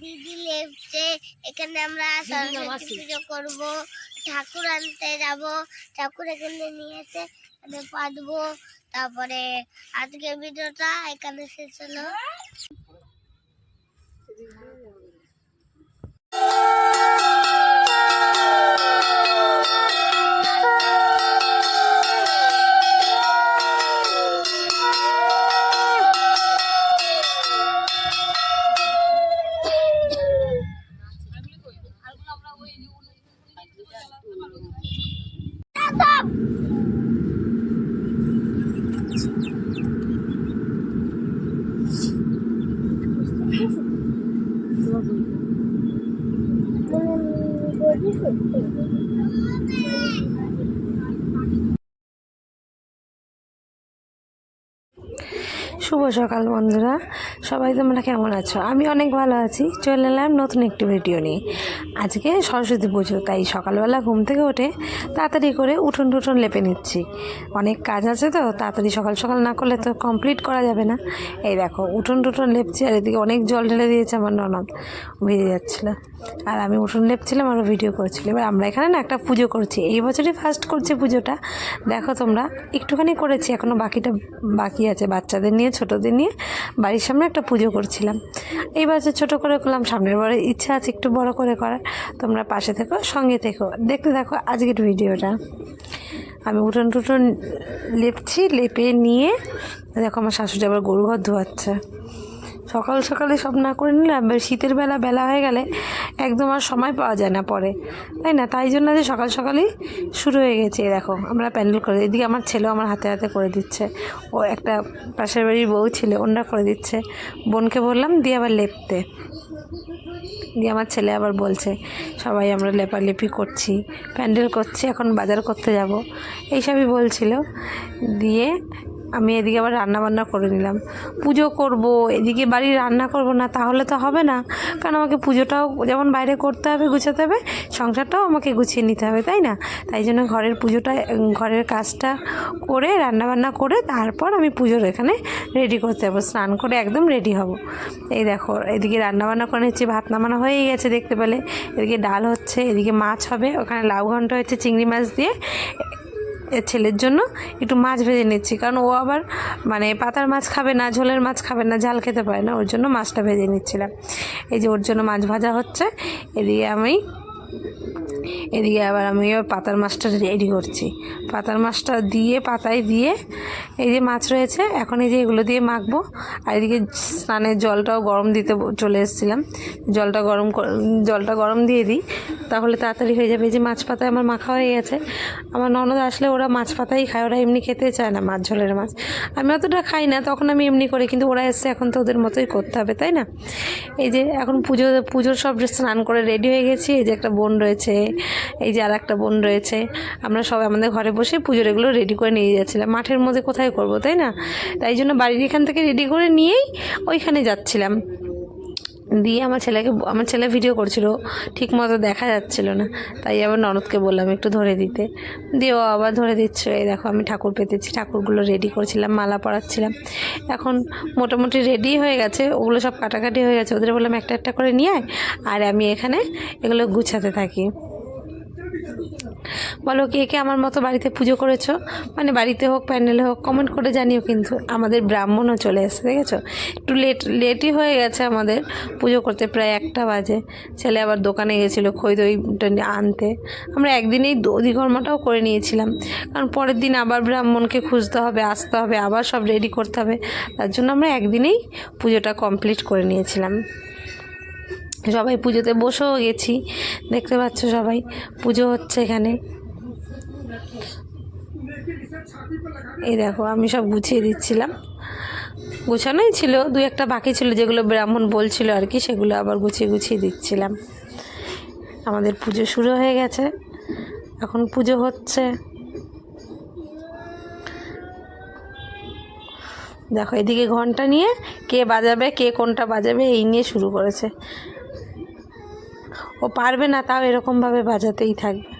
দিদি লেপছে। এখানে আমরা সরস্বতী পুজো করব, ঠাকুর আনতে যাব, ঠাকুর এখানে নিয়ে এসে পাতবো। তারপরে আজকের ভিডিওটা এখানে শেষ হলো। শুভ সকাল বন্ধুরা, সবাই তোমরা কেমন আছো? আমি অনেক ভালো আছি। চলে এলাম নতুন একটি ভিডিও নিয়ে। আজকে সরস্বতী পুজো, তাই সকালবেলা ঘুম থেকে উঠে তাড়াতাড়ি করে উঠোন টুঠোন লেপে নিচ্ছি। অনেক কাজ আছে তো, তাড়াতাড়ি সকাল সকাল না করলে তো কমপ্লিট করা যাবে না। এই দেখো উঠোন টুঠোন লেপছি, আর এদিকে অনেক জল ঢেলে দিয়েছে আমার ননদ, ভিজে যাচ্ছিলো। আর আমি উঠোন লেপছিলাম আর ভিডিও করছিলাম। এবার আমরা এখানে না একটা পুজো করছি, এই বছরই ফার্স্ট করছি পুজোটা। দেখো তোমরা, একটুখানি করেছি, এখনও বাকি আছে। বাচ্চাদের নিয়ে, ছোটোদের নিয়ে বাড়ির সামনে একটা পুজো করছিলাম। এই বছর ছোটো করে করলাম, সামনের বারে ইচ্ছা আছে একটু বড় করে করার। তোমরা পাশে থেকো, সঙ্গে থেকো, দেখতে দেখো আজকের ভিডিওটা। আমি উঠোন টুঠোন লেপছি, লেপে নিয়ে দেখো আমার শাশুড়ি আবার গরু ঘর ধোয়াচ্ছে। সকাল সকালে সব না করে নিলাম, শীতের বেলা হয়ে গেলে একদম আর সময় পাওয়া যায় না পরে, তাই না? তাই জন্য যে সকাল সকালই শুরু হয়ে গেছে। দেখো আমরা প্যান্ডেল করে, এদিকে আমার ছেলেও আমার হাতে হাতে করে দিচ্ছে। ও একটা পাশের বাড়ির বউ ছিল, ওনারা করে দিচ্ছে। বোনকে বললাম দিয়ে আবার লেপতে, দিয়ে আমার ছেলে আবার বলছে সবাই আমরা লেপালেপি করছি, প্যান্ডেল করছি, এখন বাজার করতে যাব, এইসবই বলছিল। দিয়ে আমি এদিকে আবার রান্নাবান্না করে নিলাম। পুজো করব, এদিকে বাড়ি রান্না করব না তাহলে তো হবে না, কারণ আমাকে পুজোটাও যেমন বাইরে করতে হবে, গুছাতে হবে, সংসারটাও আমাকে গুছিয়ে নিতে হবে, তাই না? তাই জন্য ঘরের কাজটা করে রান্নাবান্না করে তারপর আমি পুজোর এখানে রেডি করতে যাবো। স্নান করে একদম রেডি হব। এই দেখো এদিকে রান্নাবান্না করে নিচ্ছি, ভাত নামানো হয়েই গেছে দেখতে পেলে। এদিকে ডাল হচ্ছে, এদিকে মাছ হবে, ওখানে লাউ ঘন্ট হচ্ছে চিংড়ি মাছ দিয়ে। ছেলের জন্য একটু মাছ ভেজে নিচ্ছি, কারণ ও আবার মানে পাতার মাছ খাবে না, ঝোলের মাছ খাবে না, ঝাল খেতে পারে না, ওর জন্য মাছটা ভেজে নিচ্ছিলাম। এই যে ওর জন্য মাছ ভাজা হচ্ছে। এদিকে আবার আমি পাতার মাছটা রেডি করছি। পাতার মাছটা দিয়ে পাতায় দিয়ে এই যে মাছ রয়েছে, এখন এই যে এগুলো দিয়ে মাখবো। আর এদিকে স্নানের জলটাও গরম দিতে চলে এসেছিলাম। জলটা গরম দিয়ে দিই, তাহলে তাড়াতাড়ি হয়ে যাবে। এই যে মাছ পাতায় আমার মাখা হয়ে গেছে। আমার ননদ আসলে ওরা মাছ পাতাই খায়, ওরা এমনি খেতে চায় না মাছ, ঝোলের মাছ। আমি অতটা খাই না, তখন আমি এমনি করি, কিন্তু ওরা এসছে এখন তো ওদের মতোই করতে হবে, তাই না? এই যে এখন পুজোর সব স্নান করে রেডি হয়ে গেছি। এই যে একটা বোন রয়েছে, এই যে আর একটা বোন রয়েছে, আমরা সবাই আমাদের ঘরে বসে পুজোর এগুলো রেডি করে নিয়ে যাচ্ছিলাম। মাঠের মধ্যে কোথায় করব, তাই না? তাই জন্য বাড়ির এখান থেকে রেডি করে নিয়েই ওইখানে যাচ্ছিলাম। দিয়ে আমার ছেলে ভিডিও করছিল, ঠিক মতো দেখা যাচ্ছিল না, তাই আবার ননদকে বললাম একটু ধরে দিতে, দিয়ে ও আবার ধরে দিচ্ছে। এই দেখো আমি ঠাকুর পেতেছি, ঠাকুরগুলো রেডি করছিলাম, মালা পরাচ্ছিলাম। এখন মোটামুটি রেডি হয়ে গেছে, ওগুলো সব কাটাকাটি হয়ে গেছে। ওদের বললাম একটা একটা করে নিয়ে আয়, আর আমি এখানে এগুলো গুছাতে থাকি। বলো কে কে আমার মতো বাড়িতে পুজো করেছো, মানে বাড়িতে হোক প্যান্ডেলে হোক, কমেন্ট করে জানিও। কিন্তু আমাদের ব্রাহ্মণও চলে এসেছে, দেখেছো? একটু লেটই হয়ে গেছে আমাদের পুজো করতে, প্রায় 1টা বাজে। ছেলে আবার দোকানে গেছিলো খই দইটা আনতে। আমরা একদিনেই দধিকর্মাটাও করে নিয়েছিলাম, কারণ পরের দিন আবার ব্রাহ্মণকে খুঁজতে হবে, আসতে হবে, আবার সব রেডি করতে হবে। তার জন্য আমরা একদিনেই পুজোটা কমপ্লিট করে নিয়েছিলাম। সবাই পুজোতে বসেও গেছি, দেখতে পাচ্ছ সবাই পুজো হচ্ছে এখানে। এই দেখো আমি সব গুছিয়ে দিচ্ছিলাম, গুছানোই ছিল, 2-1টা বাকি ছিল যেগুলো ব্রাহ্মণ বলছিল আর কি, সেগুলো আবার গুছিয়ে দিচ্ছিলাম। আমাদের পুজো শুরু হয়ে গেছে, এখন পুজো হচ্ছে। দেখো এদিকে ঘন্টা নিয়ে কে বাজাবে, কে কোনটা বাজাবে এই নিয়ে শুরু করেছে। ও পারবে না, তাও এরকমভাবে বাজাতেই থাকবে।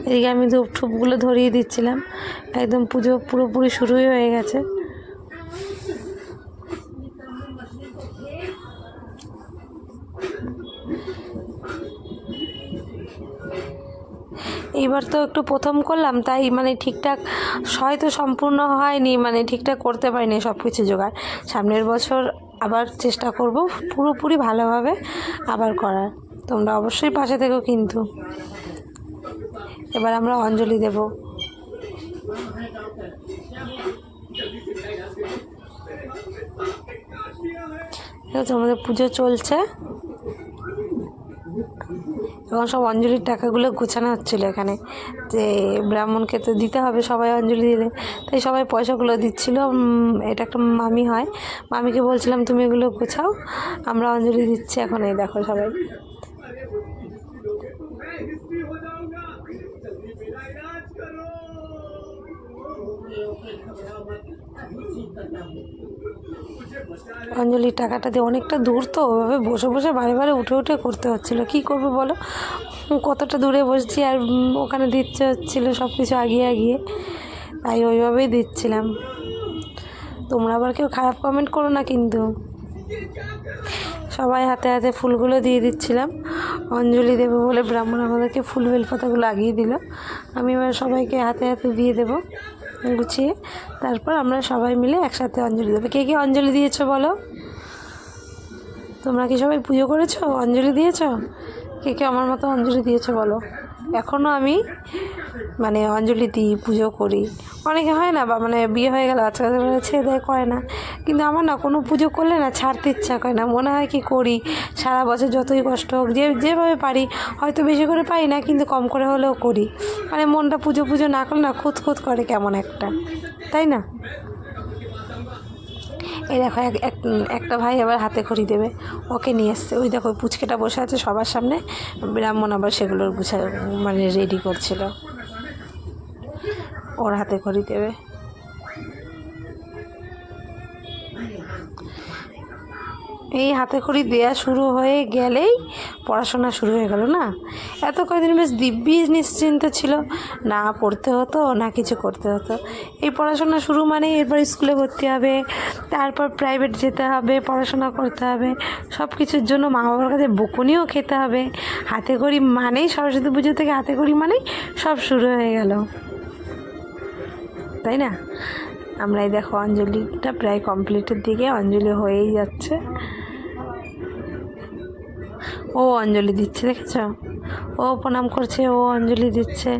এদিকে আমি ধূপগুলো ধরিয়ে দিচ্ছিলাম, একদম পুজো পুরোপুরি শুরুই হয়ে গেছে। এইবার তো একটু প্রথম করলাম, তাই মানে ঠিকঠাক হয়তো সম্পূর্ণ হয়নি, মানে ঠিকঠাক করতে পারিনি সব কিছু জোগাড়। সামনের বছর আবার চেষ্টা করব পুরোপুরি ভালোভাবে আবার করার। তোমরা অবশ্যই পাশে থেকো কিন্তু। এবার আমরা অঞ্জলি দেব। আমাদের পুজো চলছে, এখন সব অঞ্জলির টাকাগুলো গোছানো হচ্ছিলো এখানে, যে ব্রাহ্মণকে তো দিতে হবে, সবাই অঞ্জলি দিলে, তাই সবাই পয়সাগুলো দিচ্ছিলো। এটা একটা মামি হয়, মামিকে বলছিলাম তুমি এগুলো গোছাও, আমরা অঞ্জলি দিচ্ছি এখন। এই দেখো সবাই। অঞ্জলির টাকাটা দিয়ে অনেকটা দূর, তো ওভাবে বসে বসে বারে বারে উঠে উঠে করতে হচ্ছিলো। কী করবো বলো, কতটা দূরে বসছি, আর ওখানে দিচ্ছে হচ্ছিলো সব কিছু আগিয়ে আগিয়ে, তাই ওইভাবেই দিচ্ছিলাম। তোমরা আবার কেউ খারাপ কমেন্ট করো না কিন্তু। সবাই হাতে হাতে ফুলগুলো দিয়ে দিচ্ছিলাম অঞ্জলি দেবো বলে। ব্রাহ্মণ আমাদেরকে ফুল বেলপাতাগুলো আগিয়ে দিল, আমি এবার সবাইকে হাতে হাতে দিয়ে দেবো গুছিয়ে। তারপর আমরা সবাই মিলে একসাথে অঞ্জলি দেবো। কে কে অঞ্জলি দিয়েছো বলো? তোমরা কি সবাই পুজো করেছো, অঞ্জলি দিয়েছো? কে কে আমার মতো অঞ্জলি দিয়েছো বলো? এখনও আমি মানে অঞ্জলি দিই, পুজো করি। অনেকে হয় না, বা মানে বিয়ে হয়ে গেলে বাচ্চা কাচ্চা ছেড়ে দেয়, করে না, কিন্তু আমার না কোনো পুজো করলে না ছাড়তে ইচ্ছা করে না। মনে হয় কি করি, সারা বছর যতই কষ্ট হোক, যেভাবে পারি, হয়তো বেশি করে পারি না, কিন্তু কম করে হলেও করি। মানে মনটা পুজো পুজো না করলে না খুঁত করে কেমন একটা, তাই না? এই দেখো একটা ভাই আবার হাতে খড়ি দেবে, ওকে নিয়ে এসছে। ওই দেখো পুচকেটা বসে আছে সবার সামনে, ব্রাহ্মণ আবার সেগুলোর মানে রেডি করছিল, ওর হাতে খড়ি দেবে। এই হাতে খড়ি দেয়া শুরু হয়ে গেলেই পড়াশোনা শুরু হয়ে গেল না। এত কয়েকদিন বেশ দিব্যি নিশ্চিন্ত ছিল, না পড়তে হতো না কিছু করতে হতো। এই পড়াশোনা শুরু মানে এরপর স্কুলে ভর্তি হবে, তারপর প্রাইভেট যেতে হবে, পড়াশোনা করতে হবে, সব কিছুর জন্য মা বাবার কাছে বকুনিও খেতে হবে। হাতে খড়ি মানেই, সরস্বতী পুজো থেকে হাতে খড়ি মানেই সব শুরু হয়ে গেল, তাই না? আমরা এই দেখো অঞ্জলিটা প্রায় কমপ্লিটের দিকে, অঞ্জলি হয়েই যাচ্ছে। ও অঞ্জলি দিচ্ছে, দেখেছ? ও প্রণাম করছে, ও অঞ্জলি দিচ্ছে।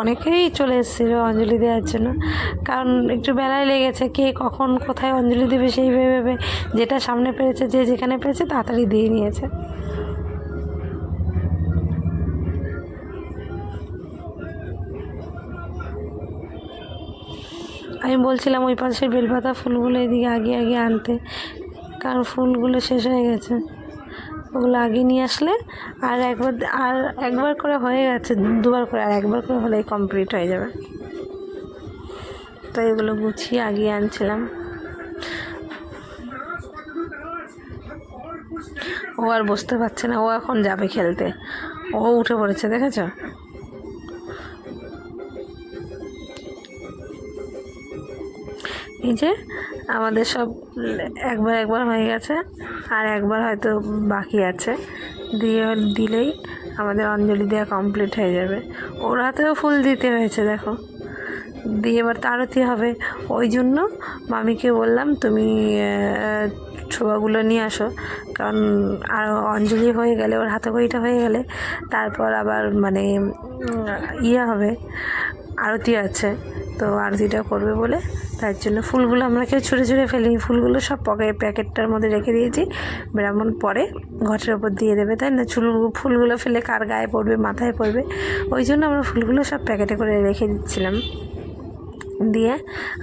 অনেকেই চলে এসেছিলো অঞ্জলি দেওয়ার জন্য, কারণ একটু বেলায় লেগেছে। কে কখন কোথায় অঞ্জলি দেবে সেই ভেবে যেটা সামনে পেরেছে, যে যেখানে পেরেছে তাড়াতাড়ি দিয়ে নিয়েছে। আমি বলছিলাম ওই পাশের বেলপাতা ফুলগুলো এদিকে আগে আগে আনতে, কারণ ফুলগুলো শেষ হয়ে গেছে। ওগুলো আগে নিয়ে আসলে আর একবার করে হয়ে গেছে, দুবার করে, আর একবার করে হলেই কমপ্লিট হয়ে যাবে। তাই এগুলো গুছিয়ে আগিয়ে আনছিলাম। ও আর বসতে পারছে না, ও এখন যাবে খেলতে। ও উঠে পড়েছে, দেখেছ? এই যে আমাদের সব একবার হয়ে গেছে, আর একবার হয়তো বাকি আছে, দিলেই আমাদের অঞ্জলি দেওয়া কমপ্লিট হয়ে যাবে। ওর হাতেও ফুল দিতে হয়েছে দেখো, দিয়ে এবার আরতি হবে। ওই জন্য মামিকে বললাম তুমি ছোবাগুলো নিয়ে আসো, কারণ আর অঞ্জলি হয়ে গেলে, ওর হাতে খড়িটা হয়ে গেলে তারপর আবার মানে হবে, আরতি আছে, তো আরতিটা করবে বলে, তার জন্য ফুলগুলো আমরা কেউ ছুঁড়ে ছুঁড়ে ফেলি, ফুলগুলো সব প্যাকেটটার মধ্যে রেখে দিয়েছি। ব্রাহ্মণ পরে ঘটের ওপর দিয়ে দেবে, তাই না? ফুলগুলো ফেলে কার গায়ে পড়বে, মাথায় পড়বে, ওই জন্য আমরা ফুলগুলো সব প্যাকেটে করে রেখে দিচ্ছিলাম। দিয়ে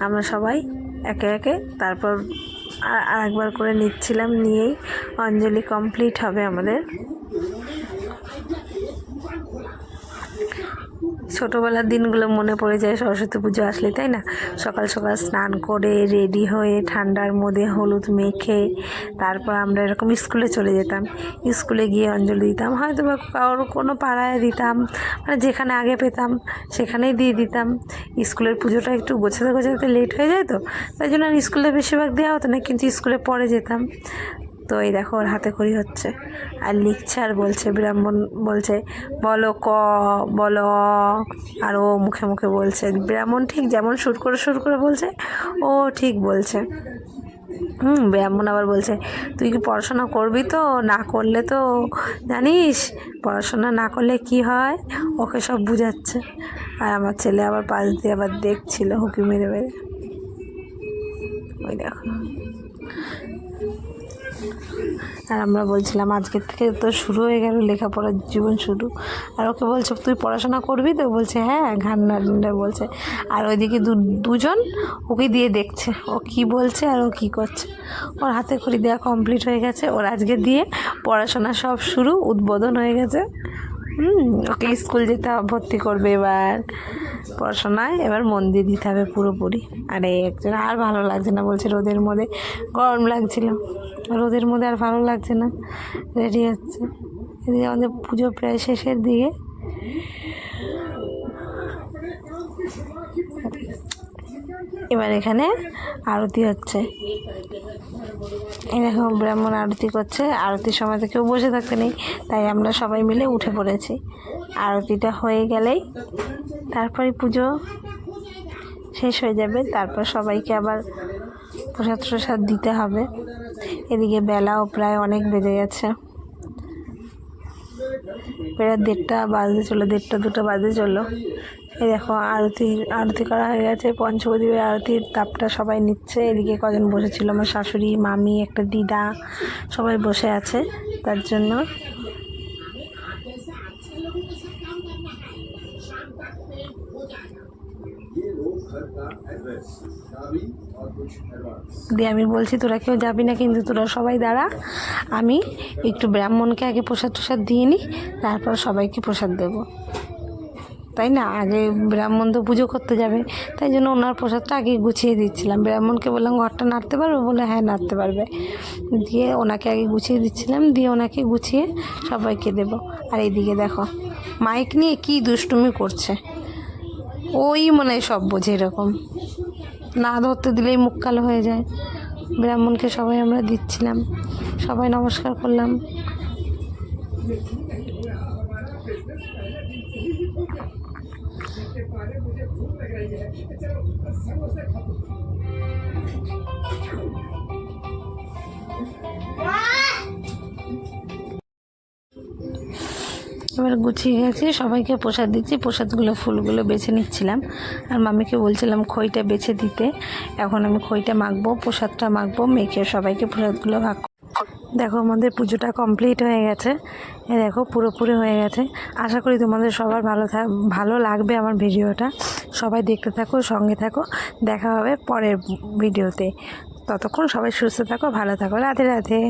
আমরা সবাই একে একে তারপর আর একবার করে নিচ্ছিলাম, নিয়েই অঞ্জলি কমপ্লিট হবে আমাদের। ছোটোবেলার দিনগুলো মনে পড়ে যায় সরস্বতী পুজো আসলে, তাই না? সকাল সকাল স্নান করে রেডি হয়ে ঠান্ডার মধ্যে হলুদ মেখে তারপর আমরা এরকম স্কুলে চলে যেতাম। স্কুলে গিয়ে অঞ্জলি দিতাম, হয়তো বা কারোর কোনো পাড়ায় দিতাম, মানে যেখানে আগে পেতাম সেখানেই দিয়ে দিতাম। স্কুলের পুজোটা একটু গোছাতে লেট হয়ে যায়, তো তাই জন্য আর স্কুলে বেশিরভাগ দেওয়া হতো না, কিন্তু স্কুলে পরে যেতাম। তো এই দেখো ওর হাতে খড়ি হচ্ছে আর লিখছে আর বলছে, ব্রাহ্মণ বলছে বলো ক, বলো অ, আর ও মুখে মুখে বলছে। ব্রাহ্মণ ঠিক যেমন সুর করে বলছে ও ঠিক বলছে। ব্রাহ্মণ আবার বলছে তুই কি পড়াশোনা করবি তো, না করলে তো জানিস পড়াশোনা না করলে কি হয়, ওকে সব বুঝাচ্ছে। আর আমার ছেলে আবার পাশ দিয়ে আবার দেখছিল হুকি মেরে মেরে। ওই দেখো, আর আমরা বলছিলাম আজকের থেকে তো শুরু হয়ে গেল লেখাপড়ার জীবন শুরু। আর ওকে বলছে তুই পড়াশোনা করবি তো, বলছে হ্যাঁ, ঘান্না বলছে। আর ওইদিকে দুজন ওকে দিয়ে দেখছে ও কি বলছে আর ও কী করছে। ওর হাতে খড়ি দেওয়া কমপ্লিট হয়ে গেছে, ওর আজকে দিয়ে পড়াশোনা সব শুরু, উদ্বোধন হয়ে গেছে। ওকে স্কুল যেতে ভর্তি করবে এবার, পড়াশোনায় এবার মন দিয়ে দিতে হবে পুরোপুরি। আর এই একজন আর ভালো লাগছে না, বলছে রোদের মধ্যে গরম লাগছিল, রোদের মধ্যে আর ভালো লাগছে না, রেডি হচ্ছে। এদিকে আমাদের পুজো প্রায় শেষের দিকে। এবার এখানে আরতি হচ্ছে, এরকম ব্রাহ্মণ আরতি করছে। আরতির সময় তো কেউ বসে থাকতে নেই, তাই আমরা সবাই মিলে উঠে পড়েছি। আরতিটা হয়ে গেলেই তারপরে পুজো শেষ হয়ে যাবে, তারপর সবাইকে আবার প্রসাদ দিতে হবে। এদিকে বেলাও প্রায় অনেক বেজে গেছে, প্রায় 1:30 বাজতে চলো, 1:30 2টা বাজতে চলো। এই দেখো আরতি করা হয়ে গেছে, পঞ্চপ্রদীপের আরতির তাপটা সবাই নিচ্ছে। এদিকে কজন বসেছিল, আমার শাশুড়ি, মামি, একটা দিদা, সবাই বসে আছে তার জন্য। দিয়ে আমি বলছি তোরা কেউ যাবি না কিন্তু, তোরা সবাই দাঁড়া, আমি একটু ব্রাহ্মণকে আগে প্রসাদ দিয়ে নিই, তারপর সবাইকে প্রসাদ দেবো, তাই না? আগে ব্রাহ্মণ তো পুজো করতে যাবে, তাই জন্য ওনার প্রসাদটা আগে গুছিয়ে দিচ্ছিলাম। ব্রাহ্মণকে বললাম ঘরটা নাড়তে পারবে, বলে হ্যাঁ নাড়তে পারবে। দিয়ে ওনাকে আগে গুছিয়ে দিচ্ছিলাম, দিয়ে ওনাকে গুছিয়ে সবাইকে দেবো। আর এইদিকে দেখো মাইক নিয়ে কি দুষ্টুমি করছে, ওই মনে হয় সব বোঝে, এরকম না ধরতে দিলেই মুখ কালো হয়ে যায়। ব্রাহ্মণকে সবাই আমরা দিচ্ছিলাম, সবাই নমস্কার করলাম। এবার গুছিয়ে গেছি, সবাইকে প্রসাদ দিচ্ছি, প্রসাদগুলো ফুলগুলো বেছে নিচ্ছিলাম। আর মামিকে বলছিলাম খইটা বেছে দিতে। এখন আমি খইটা মাখবো, প্রসাদটা মাখবো, মেখে সবাইকে প্রসাদগুলো ভাগ। দেখো আমাদের পুজোটা কমপ্লিট হয়ে গেছে, দেখো পুরোপুরি হয়ে গেছে। আশা করি তোমাদের সবার ভালো লাগবে আমার ভিডিওটা। সবাই দেখতে থাকো, সঙ্গে থাকো, দেখা হবে পরের ভিডিওতে। ততক্ষণ সবাই সুস্থ থাকো, ভালো থাকো, রাধে রাধে।